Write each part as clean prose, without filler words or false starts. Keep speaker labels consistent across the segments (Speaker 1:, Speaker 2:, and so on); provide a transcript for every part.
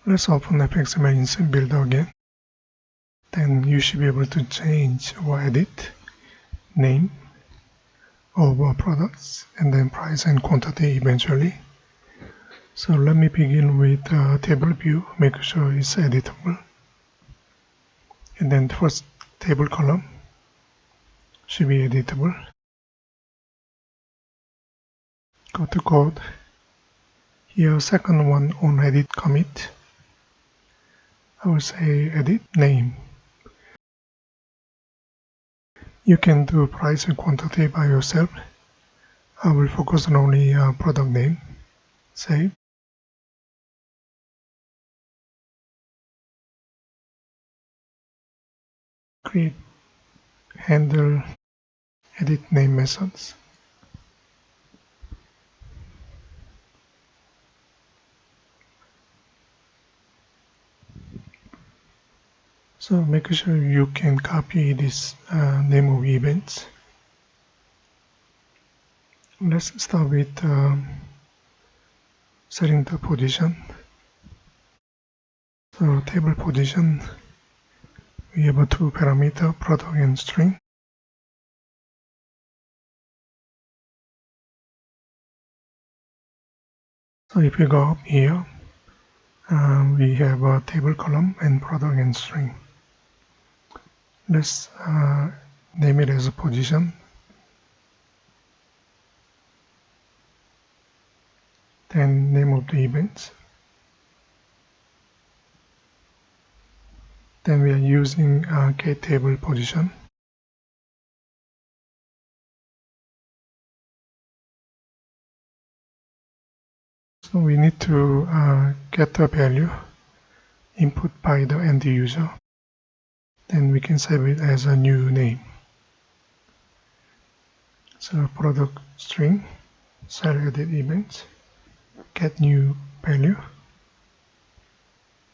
Speaker 1: Let's open fxml in SceneBuilder again. Then you should be able to change or edit name of our products and then price and quantity eventually. So let me begin with table view, make sure it's editable. And then first table column should be editable. Go to code. Here second one on edit commit. I will say edit name. You can do price and quantity by yourself. I will focus on only product name. Save. Create handle edit name methods. So make sure you can copy this name of events. Let's start with setting the position. So table position, we have a two parameter, product and string. So if you go up here, we have a table column and product and string. Let's name it as a position. Then name of the events. Then we are using get table position. So we need to get the value input by the end user. Then we can save it as a new name. So product string, cell edit events, get new value.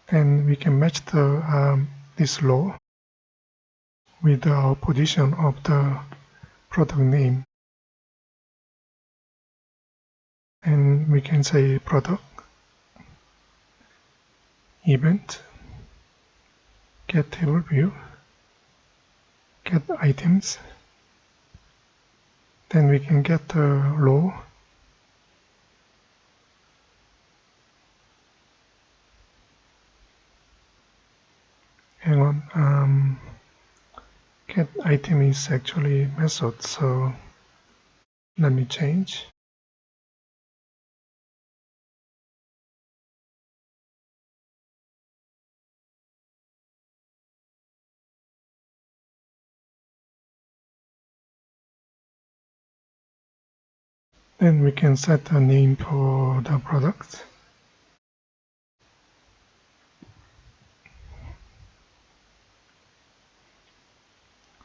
Speaker 1: Then we can match the this row with our position of the product name. And we can say product event, get table view, get items. Then we can get the row. Hang on, get item is actually method, so let me change. Then we can set a name for the product.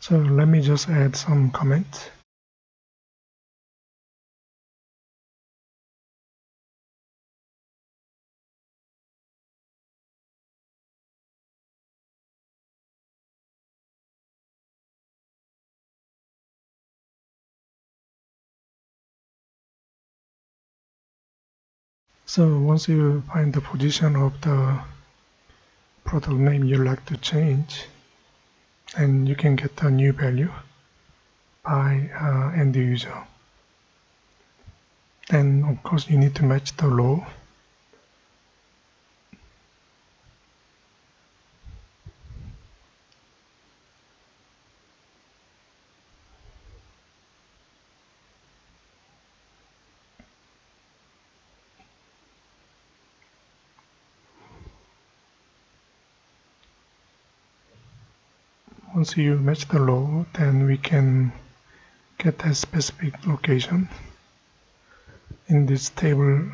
Speaker 1: So let me just add some comments. So once you find the position of the product name you like to change, and you can get a new value by end user. Then of course you need to match the row. Once you match the row, then we can get a specific location in this table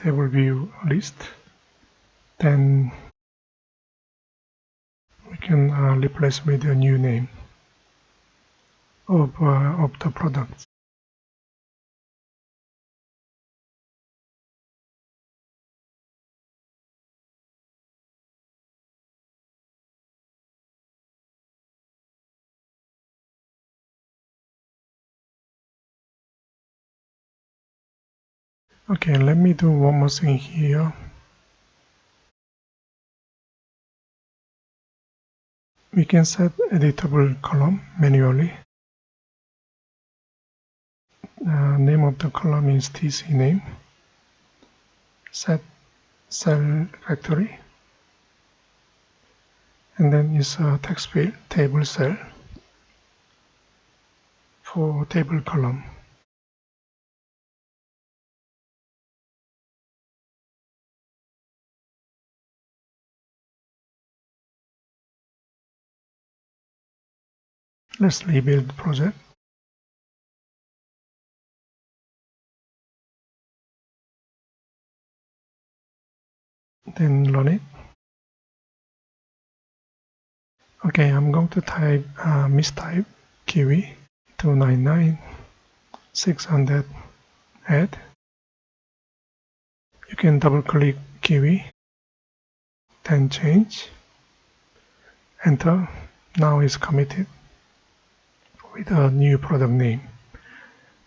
Speaker 1: table view list. Then we can replace with a new name of the product. Okay, let me do one more thing here. We can set editable column manually. Name of the column is TC name. Set cell factory. And then is a text field, table cell for table column. Let's rebuild the project. Then run it. Okay, I'm going to type mistype kiwi 299 600 add. You can double click kiwi, then change, enter. Now it's committed with a new product name.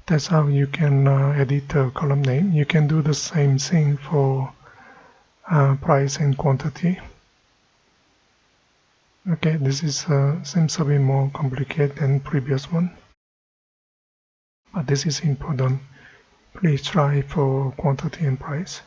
Speaker 1: That's how you can edit the column name. You can do the same thing for price and quantity. Okay, this is seems a bit more complicated than previous one, but this is important. Please try for quantity and price.